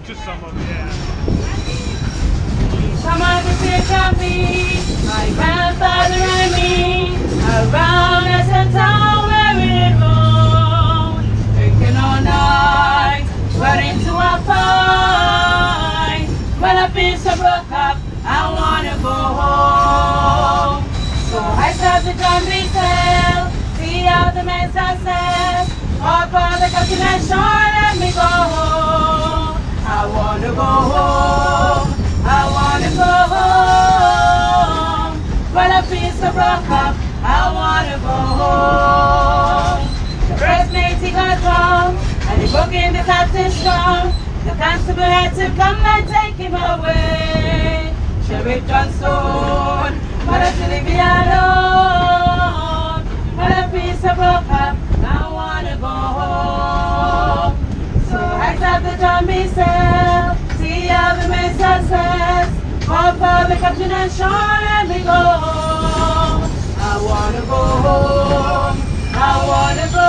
Just some of it, yeah. Come on to take on me, my grandfather and me, around us a town where we did roam, drinking all night, running to a fight. When I feel so broke up, I wanna go home. So I start to drum myself, see how the men success, all for the country and shore, let me go home. I wanna go home, I wanna go home. When I feel so broke up, I wanna go home. The first mate he got wrong, and he broke in the captain strong. The constable had to come and take him away. Sheriff Johnstone, but I should leave me alone. When I feel so broke up, I wanna go home. So I start to drum myself, see how the men success, all for the captain and shore, let me go home. I wanna go home, I wanna go